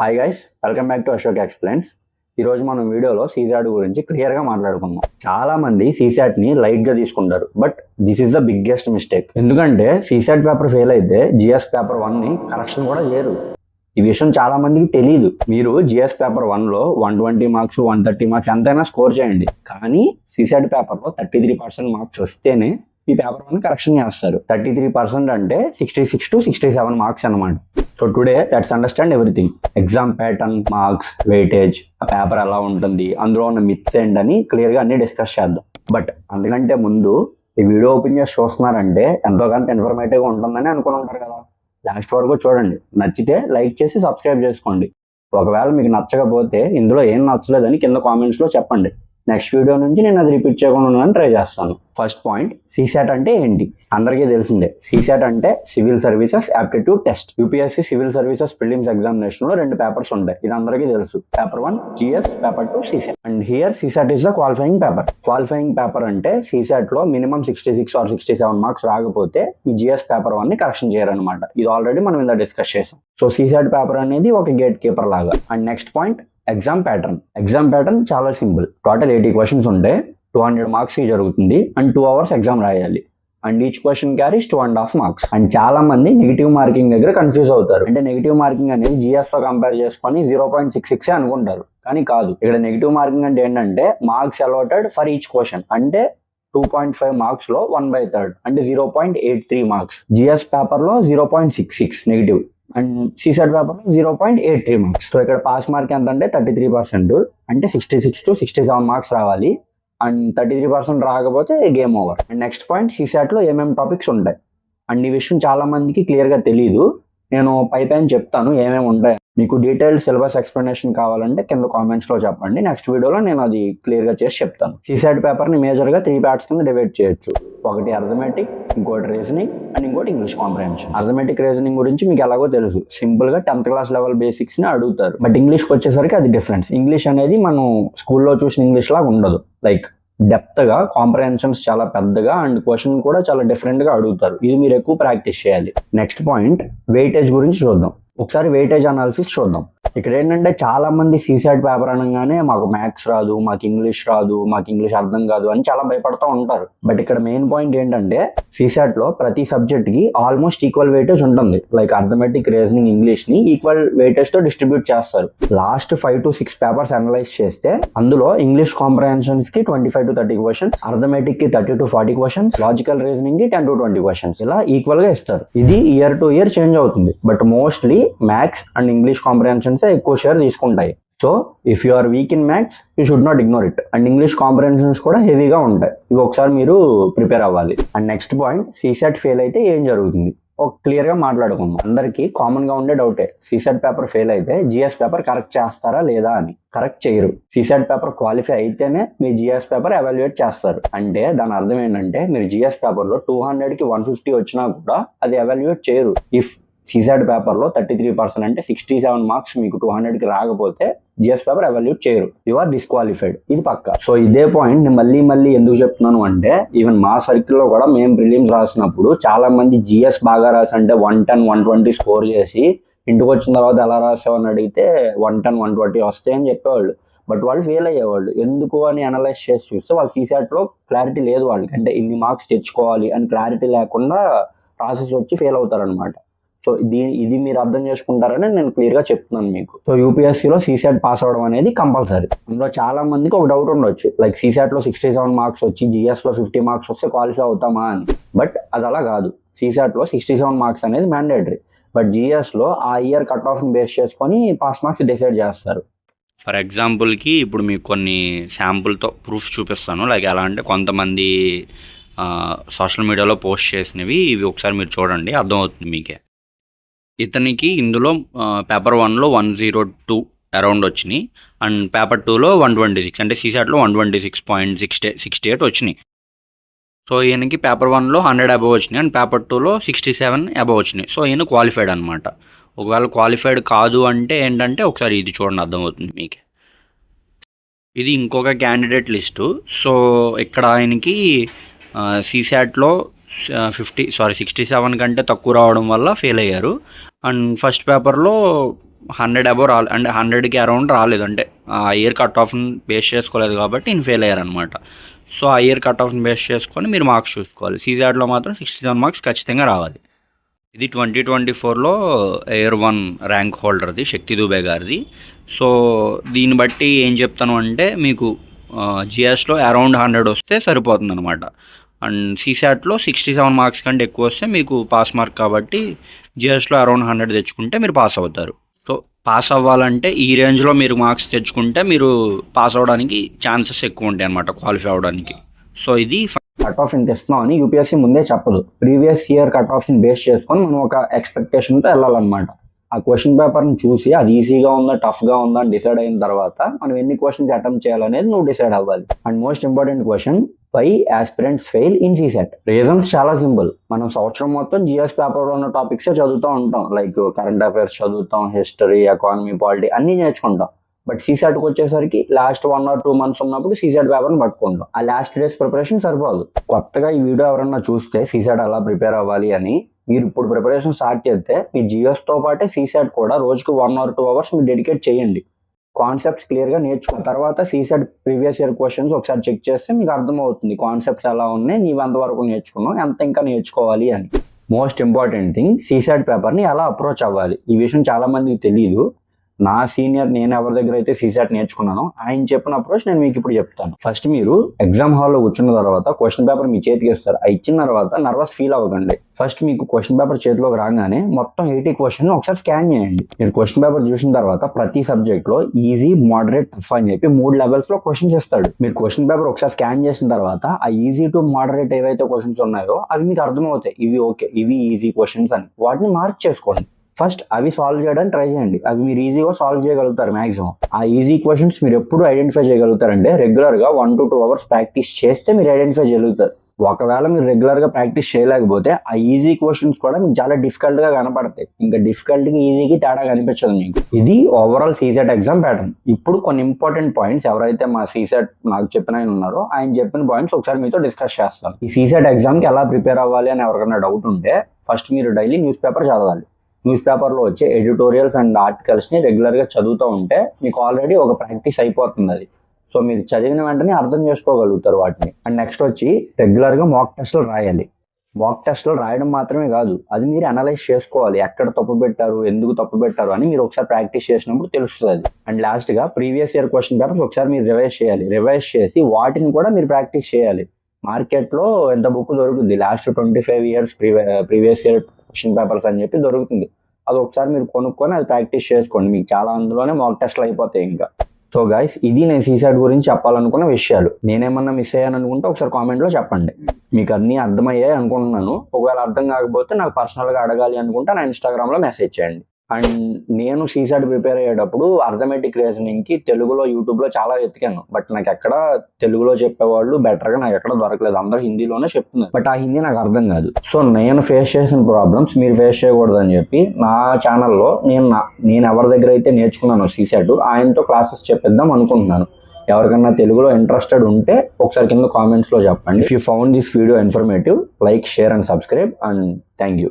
Hi guys, welcome back to Ashok explains. ఈరోజు మనం వీడియోలో సీసాట్ గురించి క్లియర్గా మాట్లాడుకుందాం. చాలా మంది సీసాట్ని లైట్గా తీసుకుంటారు, but this is the biggest mistake. ఎందుకంటే సీసాట్ పేపర్ ఫెయిల్ అయితే జిఎస్ పేపర్ 1ని కరెక్షన్ కూడా చేయరు. ఈ విషయం చాలా మందికి తెలియదు. మీరు జిఎస్ పేపర్ 1లో 120 మార్క్స్ 130 మార్క్స్ ఎంతైనా స్కోర్ చేయండి, కానీ సీసాట్ పేపర్లో 33% మార్క్స్ వస్తేనే ఈ పేపర్ 1 కరెక్షన్ చేస్తారు. 33% అంటే 66 to 67 మార్క్స్ అనమాట. So today let's understand everything. Exam pattern, marks, weightage, ఆ పేపర్ ఎలా ఉంటుంది, అందులో ఉన్న మిత్స్ ఏంటని క్లియర్గా అన్ని డిస్కస్ చేద్దాం. బట్ అందుకంటే ముందు ఈ వీడియో ఓపెన్ చేసి చూస్తున్నారంటే ఎంతో కొంత ఇన్ఫర్మేటివ్గా ఉంటుందని అనుకుని ఉంటారు కదా. లాస్ట్ వరకు చూడండి, నచ్చితే లైక్ చేసి సబ్స్క్రైబ్ చేసుకోండి. ఒకవేళ మీకు నచ్చకపోతే ఇందులో ఏం నచ్చలేదని కింద కామెంట్స్లో చెప్పండి. నెక్స్ట్ వీడియో నుంచి నేను అది రిపీట్ చేయకుండా ఉండడానికి ట్రై చేస్తాను. ఫస్ట్ పాయింట్, సీసాట్ అంటే ఏంటి? అందరికీ తెలిసిందే. సీసాట్ అంటే civil services aptitude test. UPSC civil services prelims ఎగ్జామినేషన్లో 2 పేపర్స్ ఉంటాయి. ఇది అందరికీ తెలుసు. Paper 1 GS, paper 2 CSAT. And here CSAT is the qualifying paper. Qualifying paper అంటే సీసాట్లో మినిమం 66 or 67 మార్క్స్ రాకపోతే ఈ జిఎస్ పేపర్ 1ని కరెక్షన్ చేయరనమాట. ఇది ఆల్రెడీ మనం ఇంత డిస్కస్ చేసాం. సో సీసాట్ పేపర్ అనేది ఒక గేట్ కీపర్ లాగా. And next point, exam pattern. Exam pattern చాలా సింపుల్. టోటల్ 80 క్వశ్చన్స్ ఉంటాయి. 200 మార్క్స్ జరుగుతుంది అండ్ 2 hours ఎగ్జామ్ రాయాలి. And each question carries 2.5 marks. And చాలా మంది నెగిటివ్ మార్కింగ్ దగ్గర కన్ఫ్యూజ్ అవుతారు. అంటే నెగిటివ్ మార్కింగ్ అనేది జిఎస్ తో కంపేర్ చేసుకొని 0.66 అనుకుంటారు, కానీ కాదు. ఇక్కడ నెగిటివ్ మార్కింగ్ అంటే ఏంటంటే marks allotted for each question. అంటే 2.5 మార్క్స్ లో 1/3 అంటే 0.83 మార్క్స్. జిఎస్ పేపర్ లో 0.66 negative and CSAT paper 0.83 marks. So ఇక్కడ పాస్ మార్క్ ఎంత అంటే 33%. అంటే 66 to 67 మార్క్స్ రావాలి. అండ్ 33% రాకపోతే game over. And next point, సీసాట్లో ఏమేమి టాపిక్స్ ఉంటాయి. అండ్ ఈ విషయం చాలా మందికి క్లియర్గా తెలియదు. నేను పైన చెప్తాను ఏమేమి ఉంటాయి. మీకు డీటెయిల్డ్ సిలబస్ ఎక్స్ప్లెనేషన్ కావాలంటే కింద కామెంట్స్లో చెప్పండి. నెక్స్ట్ వీడియోలో నేను అది క్లియర్గా చేసి చెప్తాను. సీసాట్ పేపర్ని మేజర్గా 3 పార్ట్స్ కింద డివైడ్ చేయొచ్చు. ఒకటి అర్థమెటిక్, ఇంకోటి రీజనింగ్ అండ్ ఇంకోటి ఇంగ్లీష్ కాంప్రహెన్షన్. అర్థమెటిక్, రీజనింగ్ గురించి మీకు ఎలాగో తెలుసు. సింపుల్గా 10th క్లాస్ లెవెల్ బేసిక్స్ని అడుగుతారు. బట్ ఇంగ్లీష్కి వచ్చేసరికి అది డిఫరెన్స్. ఇంగ్లీష్ అనేది మనం స్కూల్లో చూసిన ఇంగ్లీష్ లాగా ఉండదు. లైక్ డెప్త్గా, కాంప్రహెన్షన్స్ చాలా పెద్దగా అండ్ క్వశ్చన్ కూడా చాలా డిఫరెంట్గా అడుగుతారు. ఇది మీరు ఎక్కువ ప్రాక్టీస్ చేయాలి. నెక్స్ట్ పాయింట్, వెయిటేజ్ గురించి చూద్దాం. ఒకసారి వెయిటేజ్ అనాలిసిస్ చూద్దాం. ఇక్కడ ఏంటంటే చాలా మంది సీసాట్ పేపర్ అనగానే మాకు మ్యాథ్స్ రాదు, మాకు ఇంగ్లీష్ రాదు, మాకు ఇంగ్లీష్ అర్థం కాదు అని చాలా భయపడుతూ ఉంటారు. బట్ ఇక్కడ మెయిన్ పాయింట్ ఏంటంటే సీసాట్లో ప్రతి సబ్జెక్ట్ కి ఆల్మోస్ట్ ఈక్వల్ వెయిటేజ్ ఉంటుంది. లైక్ అర్థమెటిక్, రీజనింగ్, ఇంగ్లీష్ ని ఈక్వల్ వెయిటేజ్ తో డిస్ట్రిబ్యూట్ చేస్తారు. లాస్ట్ 5 to 6 పేపర్స్ అనలైజ్ చేస్తే అందులో ఇంగ్లీష్ కాంప్రహెన్షన్స్ కి 25 to 30 క్వశ్చన్స్, అర్థమెటిక్ కి 30 to 40 క్వశ్చన్స్, లాజికల్ రీజనింగ్ కి 10 to 20 క్వశ్చన్స్. ఇలా ఈక్వల్ గా ఇస్తారు. ఇది ఇయర్ టు ఇయర్ చేంజ్ అవుతుంది. But mostly maths and English comprehensions ఎక్కువ షేర్ తీసుకుంటాయి. So if you are weak in maths you should not ignore it. And English comprehensions కూడా హెవీగా ఉంటాయి. ఇవి ఒకసారి మీరు ప్రిపేర్ అవ్వాలి. And next point, CSAT fail అయితే ఏం జరుగుతుంది ఒక క్లియర్గా మాట్లాడుకుందాం. అందరికీ కామన్గా ఉండే డౌటే, సీసాట్ పేపర్ ఫెయిల్ అయితే జిఎస్ పేపర్ కరెక్ట్ చేస్తారా లేదా అని. కరెక్ట్ చేయరు. సీసాట్ పేపర్ క్వాలిఫై అయితేనే మీ జిఎస్ పేపర్ ఎవాల్యుయేట్ చేస్తారు. అంటే దాని అర్థం ఏంటంటే మీరు జిఎస్ పేపర్లో 200కి 150 వచ్చినా కూడా అది ఎవాల్యుయేట్ చేయరు. ఇఫ్ సీసాట్ పేపర్లో 33% అంటే 67 మార్క్స్ మీకు 200కి రాకపోతే జిఎస్ పేపర్ ఎవాల్యూట్ చేయరు. You are disqualified. ఇది పక్కా. సో ఇదే పాయింట్ నేను మళ్ళీ ఎందుకు చెప్తున్నాను అంటే ఈవెన్ మా సర్కిల్లో కూడా మేము ప్రిలిమ్స్ రాసినప్పుడు చాలా మంది జిఎస్ బాగా రాసి అంటే 110, 120 స్కోర్ చేసి ఇంటికి వచ్చిన తర్వాత ఎలా రాసావని అడిగితే 110, 120 వస్తాయని చెప్పేవాళ్ళు. బట్ వాళ్ళు ఫెయిల్ అయ్యేవాళ్ళు. ఎందుకు అని అనలైజ్ చేసి చూస్తే వాళ్ళు సీసాట్లో క్లారిటీ లేదు వాళ్ళకి. అంటే ఇన్ని మార్క్స్ తెచ్చుకోవాలి అని క్లారిటీ లేకుండా ప్రాసెస్ వచ్చి ఫెయిల్ అవుతారనమాట. సో ఇది మీరు అర్థం చేసుకుంటారని నేను క్లియర్గా చెప్తున్నాను మీకు. సో యూపీఎస్సీలో సీసాట్ పాస్ అవ్వడం అనేది కంపల్సరీ. అందులో చాలా మందికి ఒక డౌట్ ఉండొచ్చు, లైక్ సీసాట్లో 67 మార్క్స్ వచ్చి జిఎస్లో 50 మార్క్స్ వస్తే క్వాలిఫై అవుతామా అని. బట్ అది అలా కాదు. సీసాట్లో 67 మార్క్స్ అనేది మ్యాండేటరీ. బట్ జిఎస్లో ఆ ఇయర్ కట్ ఆఫ్ని బేస్ చేసుకొని పాస్ మార్క్స్ డిసైడ్ చేస్తారు. ఫర్ ఎగ్జాంపుల్కి ఇప్పుడు మీకు కొన్ని శాంపుల్తో ప్రూఫ్ చూపిస్తాను. లైక్ ఎలా అంటే కొంతమంది సోషల్ మీడియాలో పోస్ట్ చేసినవి ఇవి ఒకసారి మీరు చూడండి, అర్థమవుతుంది మీకే. ఇతనికి ఇందులో పేపర్ 1లో 102 అరౌండ్ వచ్చినాయి అండ్ పేపర్ 2లో 126 అంటే సీసాట్లో 126.68 వచ్చినాయి. సో ఈయనకి పేపర్ 1లో 100 అబవ్ వచ్చినాయి అండ్ పేపర్ 2లో 67 అబవ్ వచ్చినాయి. సో ఈయన క్వాలిఫైడ్ అనమాట. ఒకవేళ క్వాలిఫైడ్ కాదు అంటే ఏంటంటే ఒకసారి ఇది చూడండి, అర్థమవుతుంది మీకే. ఇది ఇంకొక క్యాండిడేట్ లిస్టు. సో ఇక్కడ ఆయనకి సీసాట్లో 67 కంటే తక్కువ రావడం వల్ల ఫెయిల్ అయ్యారు. అండ్ ఫస్ట్ పేపర్లో 100 అబోవ్ రాలేదు, అంటే 100కి అరౌండ్ రాలేదు, అంటే ఆ ఇయర్ కట్ ఆఫ్ని బేస్ చేసుకోలేదు కాబట్టి నేను ఫెయిల్ అయ్యారనమాట. సో ఆ ఇయర్ కట్ ఆఫ్ని బేస్ చేసుకొని మీరు మార్క్స్ చూసుకోవాలి. సీజాడ్లో మాత్రం 67 మార్క్స్ ఖచ్చితంగా రావాలి. ఇది 2024లో ఎయిర్ 1 ర్యాంక్ హోల్డర్ది శక్తి దుబే గారిది. సో దీన్ని బట్టి ఏం చెప్తాను అంటే మీకు జిఎస్లో అరౌండ్ 100 వస్తే సరిపోతుంది అనమాట. అండ్ సీసాట్లో 67 మార్క్స్ కంటే ఎక్కువ వస్తే మీకు పాస్ మార్క్ కాబట్టి జిఎస్లో అరౌండ్ 100 తెచ్చుకుంటే మీరు పాస్ అవుతారు. సో పాస్ అవ్వాలంటే ఈ రేంజ్లో మీరు మార్క్స్ తెచ్చుకుంటే మీరు పాస్ అవ్వడానికి ఛాన్సెస్ ఎక్కువ ఉంటాయి అనమాట, క్వాలిఫై అవ్వడానికి. సో ఇది కట్ ఆఫ్ ఇంత ఇస్తున్నాం అని యూపీఎస్సీ ముందే చెప్పదు. ప్రీవియస్ ఇయర్ కట్ ఆఫ్ని బేస్ చేసుకొని మనం ఒక ఎక్స్పెక్టేషన్తో వెళ్ళాలన్నమాట. ఆ క్వశ్చన్ పేపర్ని చూసి అది ఈజీగా ఉందా టఫ్గా ఉందా అని డిసైడ్ అయిన తర్వాత మనం ఎన్ని క్వశ్చన్స్ అటెంప్ట్ చేయాలనేది నువ్వు డిసైడ్ అవ్వాలి. And most important question, why aspirants fail in CSAT? Reasons చాలా సింపుల్. మనం సంవత్సరం మొత్తం జిఎస్ పేపర్లో ఉన్న టాపిక్సే చదువుతూ ఉంటాం. లైక్ కరెంట్ అఫైర్స్ చదువుతాం, హిస్టరీ, ఎకానమీ, పాలిటీ అన్నీ నేర్చుకుంటాం. బట్ సీసాట్కి వచ్చేసరికి లాస్ట్ 1 or 2 months ఉన్నప్పుడు సీసాట్ పేపర్ని పట్టుకుంటాం. ఆ లాస్ట్ డేస్ ప్రిపరేషన్ సరిపోదు. కొత్తగా ఈ వీడియో ఎవరన్నా చూస్తే సీసాట్ ఎలా ప్రిపేర్ అవ్వాలి అని, మీరు ఇప్పుడు ప్రిపరేషన్ స్టార్ట్ చేస్తే మీ జిఎస్తో పాటే సీసాట్ కూడా రోజుకు 1 or 2 hours మీరు డెడికేట్ చేయండి. కాన్సెప్ట్స్ క్లియర్గా నేర్చుకున్న తర్వాత సీసాట్ ప్రీవియస్ ఇయర్ క్వశ్చన్స్ ఒకసారి చెక్ చేస్తే మీకు అర్థమవుతుంది కాన్సెప్ట్స్ ఎలా ఉన్నాయి, నీవు ఎంతవరకు నేర్చుకున్నావు, ఎంత ఇంకా నేర్చుకోవాలి అని. మోస్ట్ ఇంపార్టెంట్ థింగ్, సీసాట్ పేపర్ని ఎలా అప్రోచ్ అవ్వాలి. ఈ విషయం చాలా మందికి తెలియదు. నా సీనియర్, నేను ఎవరి దగ్గర అయితే సీసాట్ నేర్చుకున్నానో ఆయన చెప్పిన అప్రోచ్ నేను మీకు ఇప్పుడు చెప్తాను. ఫస్ట్ మీరు ఎగ్జామ్ హాల్లో కూర్చున్న తర్వాత క్వశ్చన్ పేపర్ మీ చేతికి ఇస్తారు. అది ఇచ్చిన తర్వాత నర్వస్ ఫీల్ అవ్వకండి. ఫస్ట్ మీకు క్వశ్చన్ పేపర్ చేతిలోకి రాగానే మొత్తం 80 క్వశ్చన్ ఒకసారి స్కాన్ చేయండి. మీరు క్వశ్చన్ పేపర్ చూసిన తర్వాత ప్రతి సబ్జెక్ట్లో ఈజీ, మోడరేట్, టఫ్ అని చెప్పి 3 levelsలో క్వశ్చన్స్ ఇస్తాడు. మీరు క్వశ్చన్ పేపర్ ఒకసారి స్కాన్ చేసిన తర్వాత ఆ ఈజీ టు మోడరేట్ ఏవైతే క్వశ్చన్స్ ఉన్నాయో అవి మీకు అర్థమవుతాయి. ఇవి ఓకే, ఇవి ఈజీ క్వశ్చన్స్ అని వాటిని మార్క్ చేసుకోండి. ఫస్ట్ అవి సాల్వ్ చేయడానికి ట్రై చేయండి. అవి మీరు ఈజీగా సాల్వ్ చేయగలుగుతారు మ్యాక్సిమం. ఆ ఈజీ క్వశ్చన్స్ మీరు ఎప్పుడు ఐడెంటిఫై చేయగలుగుతారంటే రెగ్యులర్గా 1 to 2 hours ప్రాక్టీస్ చేస్తే మీరు ఐడెంటిఫై చేయగలుగుతారు. ఒకవేళ మీరు రెగ్యులర్గా ప్రాక్టీస్ చేయలేకపోతే ఆ ఈజీ క్వశ్చన్స్ కూడా మీకు చాలా డిఫికల్ట్గా కనపడతాయి. ఇంకా డిఫికల్ట్కి ఈజీకి తేడా కనిపించదు మీకు. ఇది ఓవరాల్ సీసెట్ ఎగ్జామ్ ప్యాటర్న్. ఇప్పుడు కొన్ని ఇంపార్టెంట్ పాయింట్స్ ఎవరైతే మా సీసెట్ నాకు చెప్పిన ఆయన ఉన్నారో ఆయన చెప్పిన పాయింట్స్ ఒకసారి మీతో డిస్కస్ చేస్తాను. ఈ సీసెట్ ఎగ్జామ్కి ఎలా ప్రిపేర్ అవ్వాలి అని ఎవరికైనా డౌట్ ఉంటే ఫస్ట్ మీరు డైలీ న్యూస్ పేపర్ చదవాలి. న్యూస్ పేపర్లో వచ్చే ఎడిటోరియల్స్ అండ్ ఆర్టికల్స్ని రెగ్యులర్గా చదువుతూ ఉంటే మీకు ఆల్రెడీ ఒక ప్రాక్టీస్ అయిపోతుంది అది. సో మీరు చదివిన వెంటనే అర్థం చేసుకోగలుగుతారు వాటిని. అండ్ నెక్స్ట్ వచ్చి రెగ్యులర్గా మాక్ టెస్ట్లు రాయాలి. మాక్ టెస్ట్లు రాయడం మాత్రమే కాదు, అది మీరు అనలైజ్ చేసుకోవాలి. ఎక్కడ తప్పు పెట్టారు, ఎందుకు తప్పు పెట్టారు అని మీరు ఒకసారి ప్రాక్టీస్ చేసినప్పుడు తెలుస్తుంది. అండ్ లాస్ట్గా ప్రీవియస్ ఇయర్ క్వశ్చన్ పేపర్స్ ఒకసారి మీరు రివైజ్ చేయాలి. రివైజ్ చేసి వాటిని కూడా మీరు ప్రాక్టీస్ చేయాలి. మార్కెట్లో ఎంత బుక్ దొరుకుతుంది, last 25 years previous year question papers అని చెప్పి దొరుకుతుంది. అది ఒకసారి మీరు కొనుక్కొని అది ప్రాక్టీస్ చేసుకోండి. మీకు చాలా అందులోనే మాక్ టెస్ట్లు అయిపోతాయి ఇంకా. సో గైస్, ఇది నేను సీసాట్ గురించి చెప్పాలనుకున్న విషయాలు. నేనేమన్నా మిస్ అయ్యాను అనుకుంటే ఒకసారి కామెంట్లో చెప్పండి. మీకు అన్నీ అర్థమయ్యాయి అనుకుంటున్నాను. ఒకవేళ అర్థం కాకపోతే నాకు పర్సనల్గా అడగాలి అనుకుంటే నా ఇన్స్టాగ్రామ్లో మెసేజ్ చేయండి. అండ్ నేను సీసాట్ ప్రిపేర్ అయ్యేటప్పుడు అర్థమెటిక్ రీజనింగ్కి తెలుగులో యూట్యూబ్లో చాలా వెతికాను. బట్ నాకు ఎక్కడ తెలుగులో చెప్పేవాళ్ళు బెటర్గా నాకు ఎక్కడ దొరకలేదు. అందరూ హిందీలోనే చెప్తున్నారు. బట్ ఆ హిందీ నాకు అర్థం కాదు. సో నేను ఫేస్ చేసిన ప్రాబ్లమ్స్ మీరు ఫేస్ చేయకూడదని చెప్పి నా ఛానల్లో నేను ఎవరి దగ్గర అయితే నేర్చుకున్నాను సీసాట్ ఆయనతో క్లాసెస్ చెప్పిద్దాం అనుకుంటున్నాను. ఎవరికన్నా తెలుగులో ఇంట్రెస్టెడ్ ఉంటే ఒకసారి కింద కామెంట్స్లో చెప్పండి. If you found this video informative, like, share and subscribe. And thank you.